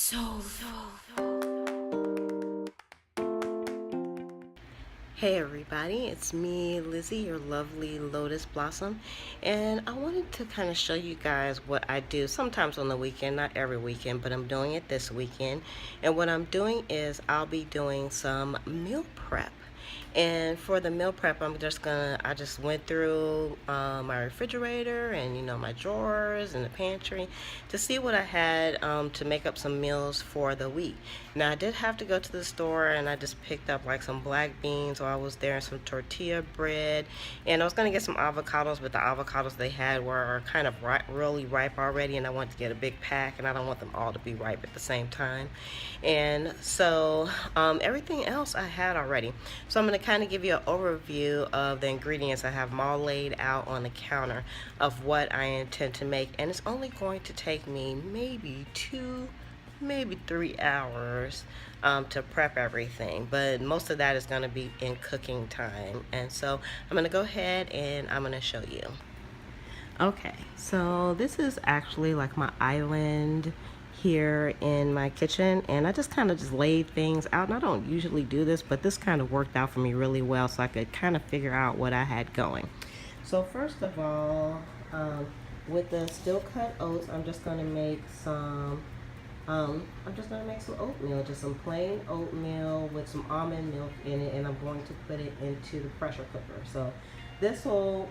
Hey everybody, it's me, Lizzie, your lovely Lotus Blossom, and I wanted to kind of show you guys what I do sometimes on the weekend, not every weekend, but I'm doing it this weekend. And what I'm doing is I'll be doing some meal prep. And for the meal prep, I just went through my refrigerator and, my drawers and the pantry to see what I had to make up some meals for the week. Now, I did have to go to the store and I just picked up like some black beans while I was there and some tortilla bread. And I was going to get some avocados, but the avocados they had were kind of really ripe already, and I wanted to get a big pack, and I don't want them all to be ripe at the same time. And so everything else I had already. So I'm going to kind of give you an overview of the ingredients. I have them all laid out on the counter of what I intend to make, and it's only going to take me maybe 3 hours to prep everything, but most of that is going to be in cooking time. And so I'm going to go ahead and I'm going to show you. Okay, so this is actually like my island here in my kitchen, and I just kind of just laid things out, and I don't usually do this, but this kind of worked out for me really well, so I could kind of figure out what I had going. So first of all, with the still cut oats, I'm just going to make some oatmeal, just some plain oatmeal with some almond milk in it, and I'm going to put it into the pressure cooker. So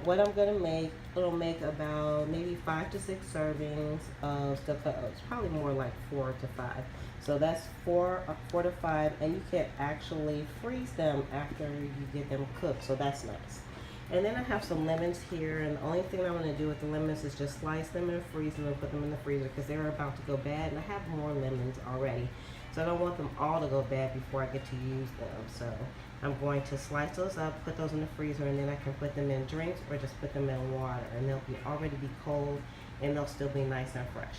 what I'm gonna make, it'll make about maybe 5 to 6 servings of still cut oats, probably more like 4 to 5. So that's 4 to 5, and you can actually freeze them after you get them cooked, so that's nice. And then I have some lemons here, and the only thing I'm going to do with the lemons is just slice them and freeze them and put them in the freezer because they're about to go bad, and I have more lemons already. So I don't want them all to go bad before I get to use them. So I'm going to slice those up, put those in the freezer, and then I can put them in drinks or just put them in water, and they'll already be cold, and they'll still be nice and fresh.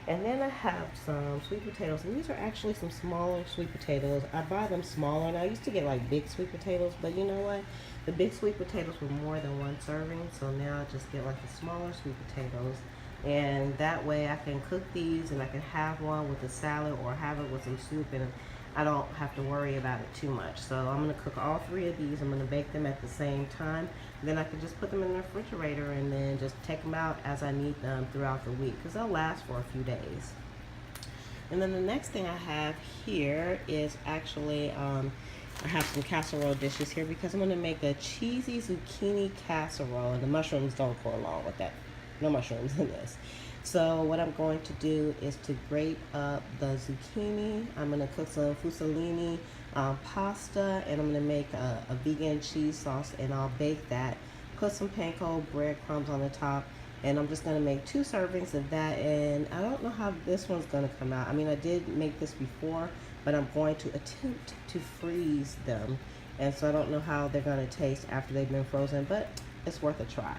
And then I have some sweet potatoes, and these are actually some smaller sweet potatoes. I buy them smaller, and I used to get like big sweet potatoes, but you know what? The big sweet potatoes were more than one serving, so now I just get like the smaller sweet potatoes, and that way I can cook these, and I can have one with a salad or have it with some soup, and I don't have to worry about it too much. So I'm going to cook all 3 of these. I'm going to bake them at the same time. Then I can just put them in the refrigerator and then just take them out as I need them throughout the week because they'll last for a few days. And then the next thing I have here is actually I have some casserole dishes here because I'm going to make a cheesy zucchini casserole, and the mushrooms don't go along with that. No mushrooms in this. So what I'm going to do is to grate up the zucchini. I'm going to cook some fusilini pasta, and I'm going to make a vegan cheese sauce, and I'll bake that. Put some panko breadcrumbs on the top, and I'm just going to make 2 servings of that. And I don't know how this one's going to come out. I mean, I did make this before, but I'm going to attempt to freeze them, and so I don't know how they're going to taste after they've been frozen, but it's worth a try.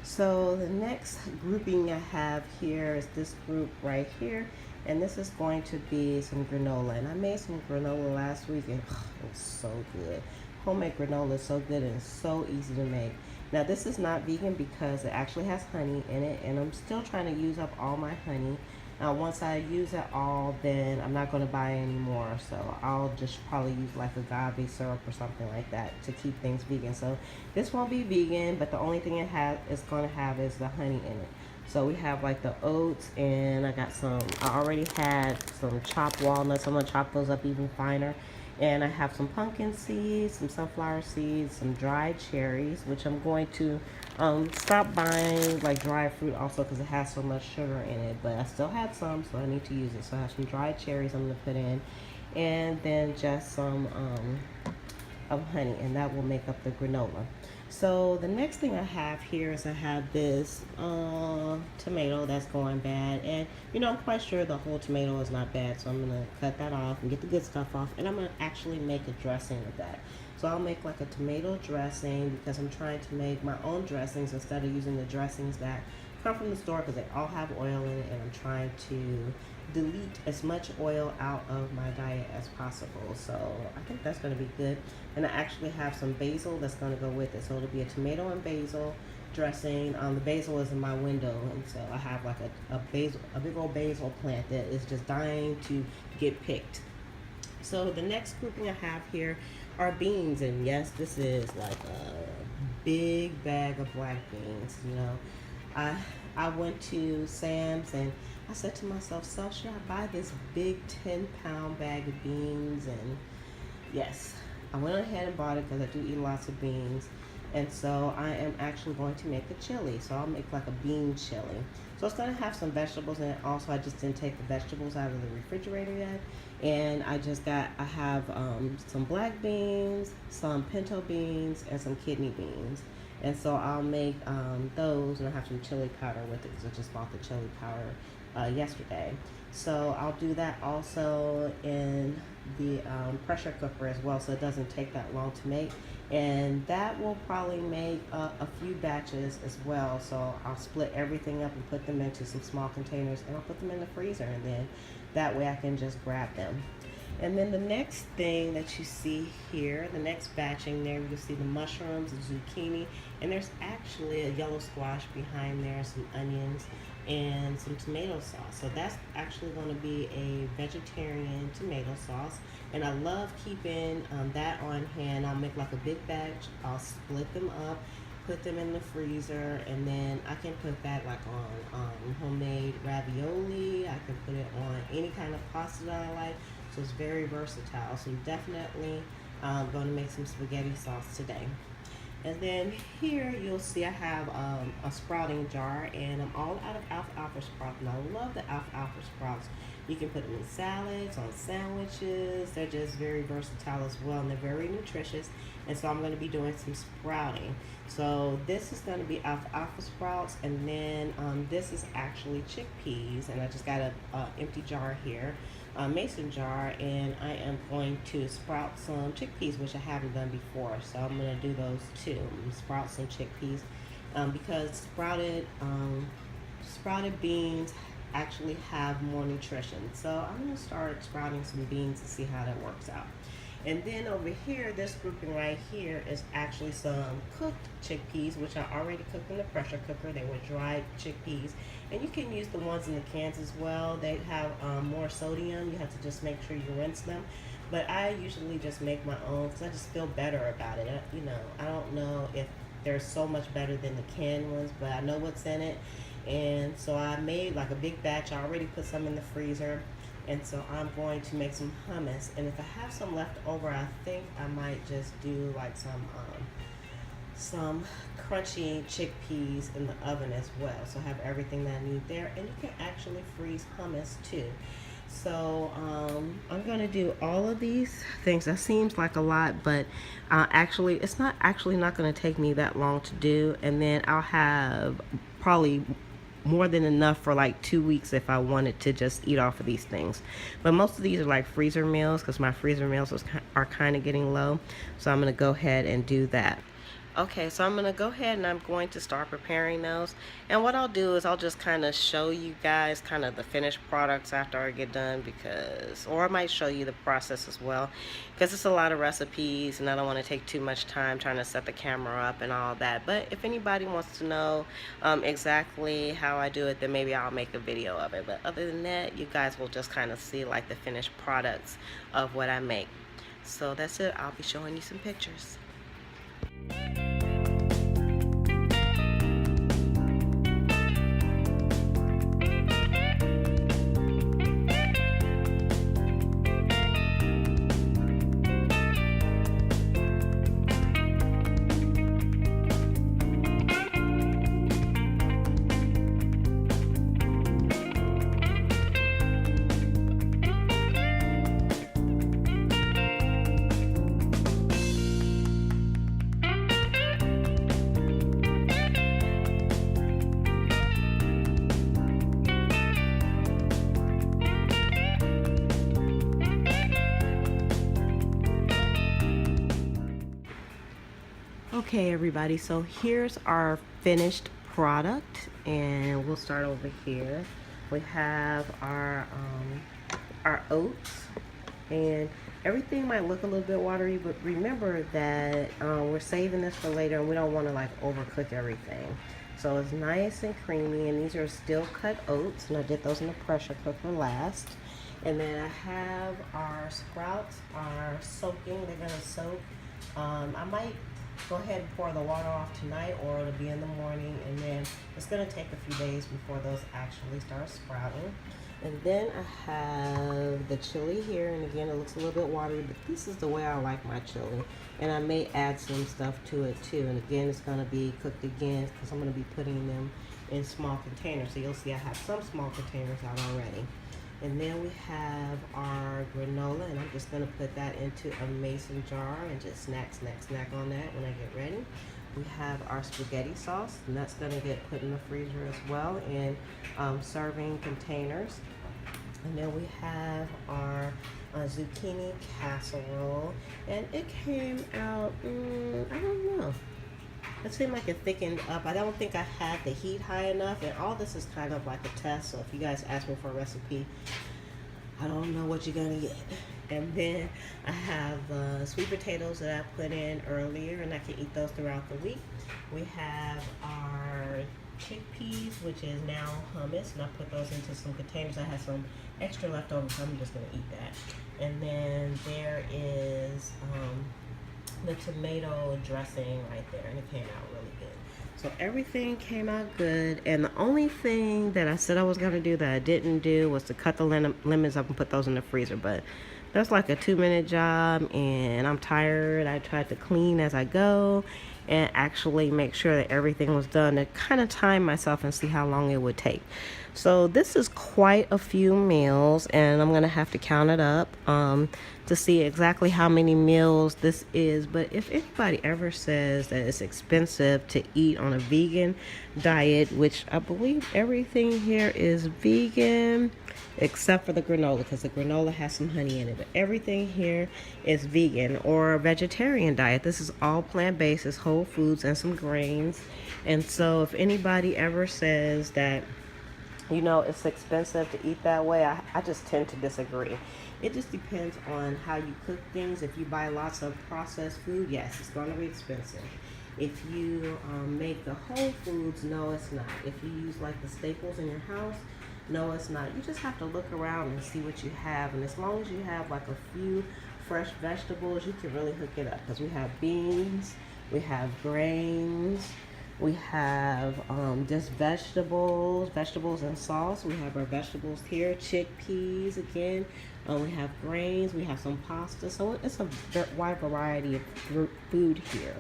So the next grouping I have here is this group right here, and this is going to be some granola. And I made some granola last week, and it was so good. Homemade granola is so good and so easy to make. Now this is not vegan because it actually has honey in it, and I'm still trying to use up all my honey. Once I use it all, then I'm not going to buy any more. So I'll just probably use like agave syrup or something like that to keep things vegan. So this won't be vegan, but the only thing it's going to have is the honey in it. So we have like the oats, and I already had some chopped walnuts. I'm going to chop those up even finer. And I have some pumpkin seeds, some sunflower seeds, some dried cherries, which I'm going to stop buying like dried fruit also because it has so much sugar in it. But I still had some, so I need to use it. So I have some dried cherries I'm going to put in, and then just some of honey, and that will make up the granola. So the next thing I have here is I have this tomato that's going bad, and I'm quite sure the whole tomato is not bad, so I'm going to cut that off and get the good stuff off, and I'm going to actually make a dressing with that. So I'll make like a tomato dressing because I'm trying to make my own dressings instead of using the dressings that come from the store because they all have oil in it, and I'm trying to delete as much oil out of my diet as possible. So I think that's going to be good. And I actually have some basil that's going to go with it. So it'll be a tomato and basil dressing. The basil is in my window, and so I have like a big old basil plant that is just dying to get picked. So the next grouping I have here are beans, and yes, this is like a big bag of black beans. You know, I went to Sam's and I said to myself, so should I buy this big 10-pound bag of beans? And yes, I went ahead and bought it because I do eat lots of beans. And so I am actually going to make a chili. So I'll make like a bean chili. So it's going to have some vegetables in it. Also, I just didn't take the vegetables out of the refrigerator yet. And I have some black beans, some pinto beans, and some kidney beans. And so I'll make those, and I have some chili powder with it because I just bought the chili powder yesterday. So I'll do that also in the pressure cooker as well, so it doesn't take that long to make. And that will probably make a few batches as well. So I'll split everything up and put them into some small containers, and I'll put them in the freezer, and then that way I can just grab them. And then the next thing that you see here, the next batching there, you'll see the mushrooms, the zucchini, and there's actually a yellow squash behind there, some onions, and some tomato sauce. So that's actually going to be a vegetarian tomato sauce. And I love keeping that on hand. I'll make like a big batch, I'll split them up, put them in the freezer, and then I can put that like on homemade ravioli. I can put it on any kind of pasta that I like. So it's very versatile. So I'm definitely going to make some spaghetti sauce today. And then here you'll see I have a sprouting jar, and I'm all out of alfalfa sprouts, and I love the alfalfa sprouts. You can put them in salads, on sandwiches. They're just very versatile as well, and they're very nutritious. And so I'm going to be doing some sprouting. So this is going to be alfalfa sprouts, and then this is actually chickpeas, and I just got a empty jar here, a mason jar, and I am going to sprout some chickpeas, which I haven't done before. So I'm going to do those too. I'm going to sprout some chickpeas because sprouted beans actually have more nutrition. So I'm going to start sprouting some beans to see how that works out. And then over here, this grouping right here is actually some cooked chickpeas, which I already cooked in the pressure cooker. They were dried chickpeas. And you can use the ones in the cans as well. They have more sodium. You have to just make sure you rinse them. But I usually just make my own because I just feel better about it. You know, I don't know if they're so much better than the canned ones, but I know what's in it. And so I made like a big batch. I already put some in the freezer. And so I'm going to make some hummus. And if I have some left over, I think I might just do like some crunchy chickpeas in the oven as well. So I have everything that I need there. And you can actually freeze hummus too. So I'm going to do all of these things. That seems like a lot, but actually it's not going to take me that long to do. And then I'll have probably more than enough for like 2 weeks if I wanted to just eat off of these things. But most of these are like freezer meals because my freezer meals are kind of getting low. So I'm going to go ahead and do that. Okay, so I'm going to go ahead and I'm going to start preparing those. And what I'll do is I'll just kind of show you guys kind of the finished products after I get done, or I might show you the process as well, because it's a lot of recipes and I don't want to take too much time trying to set the camera up and all that. But if anybody wants to know exactly how I do it, then maybe I'll make a video of it. But other than that, you guys will just kind of see like the finished products of what I make. So that's it. I'll be showing you some pictures. Okay everybody, so here's our finished product, and we'll start over here. We have our oats, And everything might look a little bit watery, but remember that we're saving this for later and we don't want to like overcook everything. So it's nice and creamy, and these are still cut oats, and I did those in the pressure cooker last. And then I have our sprouts are soaking. They're gonna soak. I might go ahead and pour the water off tonight, or it'll be in the morning, and then it's gonna take a few days before those actually start sprouting. And then I have the chili here, and again, it looks a little bit watery, but this is the way I like my chili. And I may add some stuff to it too. And again, it's gonna be cooked again because I'm gonna be putting them in small containers. So you'll see I have some small containers out already. And then we have our granola, and I'm just gonna put that into a mason jar and just snack on that when I get ready. We have our spaghetti sauce, and that's gonna get put in the freezer as well in serving containers. And then we have our zucchini casserole, and it came out, I don't know. It seemed like it thickened up. I don't think I had the heat high enough, and all this is kind of like a test, so if you guys ask me for a recipe, I don't know what you're gonna get. And then I have sweet potatoes that I put in earlier, and I can eat those throughout the week. We have our chickpeas, which is now hummus, and I put those into some containers. I had some extra left over, so I'm just gonna eat that. And then there is the tomato dressing right there, and it came out really good. So everything came out good, and the only thing that I said I was gonna do that I didn't do was to cut the lemons up and put those in the freezer, but that's like a 2-minute job, and I'm tired. I tried to clean as I go and actually make sure that everything was done to kind of time myself and see how long it would take. So this is quite a few meals, and I'm gonna have to count it up to see exactly how many meals this is. But if anybody ever says that it's expensive to eat on a vegan diet, which I believe everything here is vegan except for the granola, because the granola has some honey in it, but everything here is vegan or a vegetarian diet. This is all plant-based, it's whole foods and some grains. And so if anybody ever says that, you know, it's expensive to eat that way, I just tend to disagree. It just depends on how you cook things. If you buy lots of processed food, yes, it's going to be expensive. If you make the whole foods, no, it's not. If you use like the staples in your house, no, it's not. You just have to look around and see what you have. And as long as you have like a few fresh vegetables, you can really hook it up. Because we have beans, we have grains, we have just vegetables and sauce. We have our vegetables here, chickpeas again. We have grains, we have some pasta. So it's a wide variety of food here.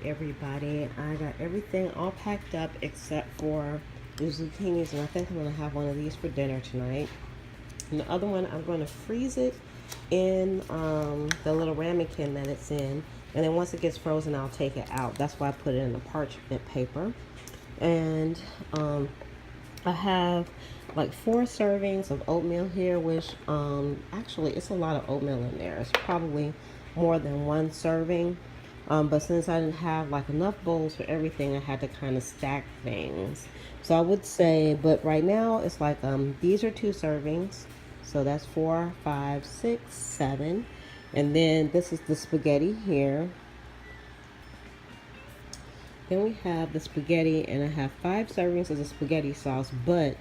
Everybody, I got everything all packed up except for the zucchinis, and I think I'm going to have one of these for dinner tonight. And the other one, I'm going to freeze it in the little ramekin that it's in, and then once it gets frozen, I'll take it out. That's why I put it in the parchment paper. And I have like 4 servings of oatmeal here, which actually it's a lot of oatmeal in there. It's probably more than 1 serving. But since I didn't have like enough bowls for everything, I had to kind of stack things. So I would say, but right now it's like these are 2 servings, so that's 4, 5, 6, 7, and then this is the spaghetti here. Then we have the spaghetti, and I have 5 servings of the spaghetti sauce, but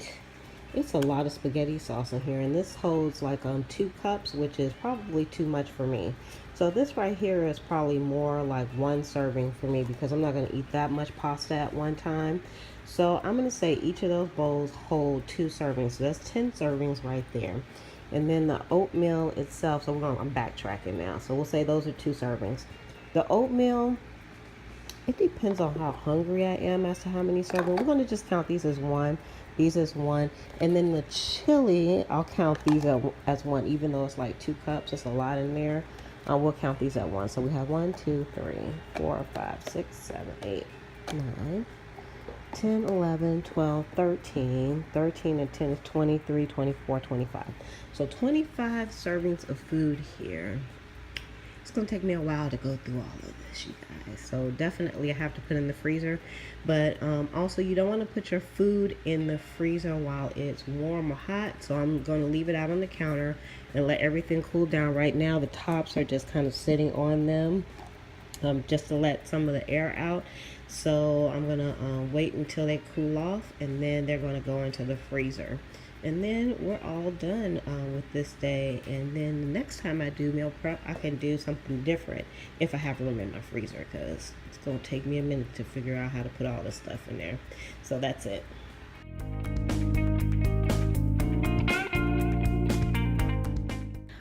It's a lot of spaghetti sauce in here, and this holds like 2 cups, which is probably too much for me. So this right here is probably more like 1 serving for me because I'm not going to eat that much pasta at one time. So I'm going to say each of those bowls hold 2 servings. So that's 10 servings right there. And then the oatmeal itself, so I'm backtracking now. So we'll say those are 2 servings. The oatmeal, it depends on how hungry I am as to how many servings. We're going to just count these as 1. These as 1. And then the chili, I'll count these as 1, even though it's like 2 cups. It's a lot in there. We'll count these at 1. So we have 1, 2, 3, 4, 5, 6, 7, 8, 9, 10, 11, 12, 13. 13 and 10 is 23, 24, 25. So 25 servings of food here. It's going to take me a while to go through all of this, you guys. So definitely I have to put in the freezer. But also you don't want to put your food in the freezer while it's warm or hot. So I'm going to leave it out on the counter and let everything cool down. Right now the tops are just kind of sitting on them just to let some of the air out. So I'm going to wait until they cool off, and then they're going to go into the freezer. And then we're all done with this day. And then the next time I do meal prep, I can do something different if I have room in my freezer, because it's going to take me a minute to figure out how to put all this stuff in there. So that's it.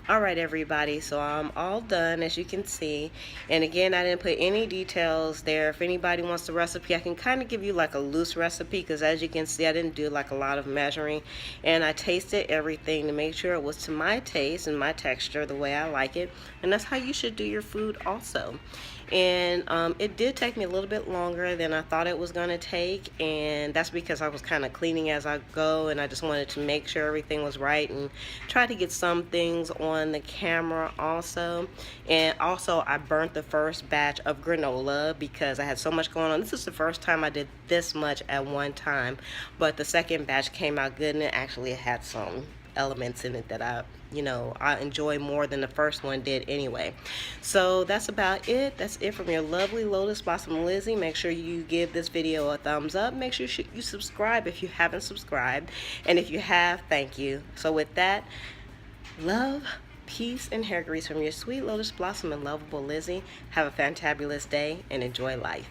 Alright everybody, so I'm all done, as you can see. And again, I didn't put any details there. If anybody wants the recipe, I can kind of give you like a loose recipe, because as you can see, I didn't do like a lot of measuring. And I tasted everything to make sure it was to my taste and my texture, the way I like it. And that's how you should do your food also. And it did take me a little bit longer than I thought it was going to take, and that's because I was kind of cleaning as I go, and I just wanted to make sure everything was right and try to get some things on the camera also. And also I burnt the first batch of granola because I had so much going on. This is the first time I did this much at one time, but the second batch came out good, and it actually had some elements in it that I enjoy more than the first one did anyway. So that's about it. That's it from your lovely Lotus Blossom Lizzie. Make sure you give this video a thumbs up. Make sure you subscribe if you haven't subscribed, and if you have, thank you. So with that, love, peace, and hair grease from your sweet Lotus Blossom and lovable Lizzie. Have a fantabulous day and enjoy life.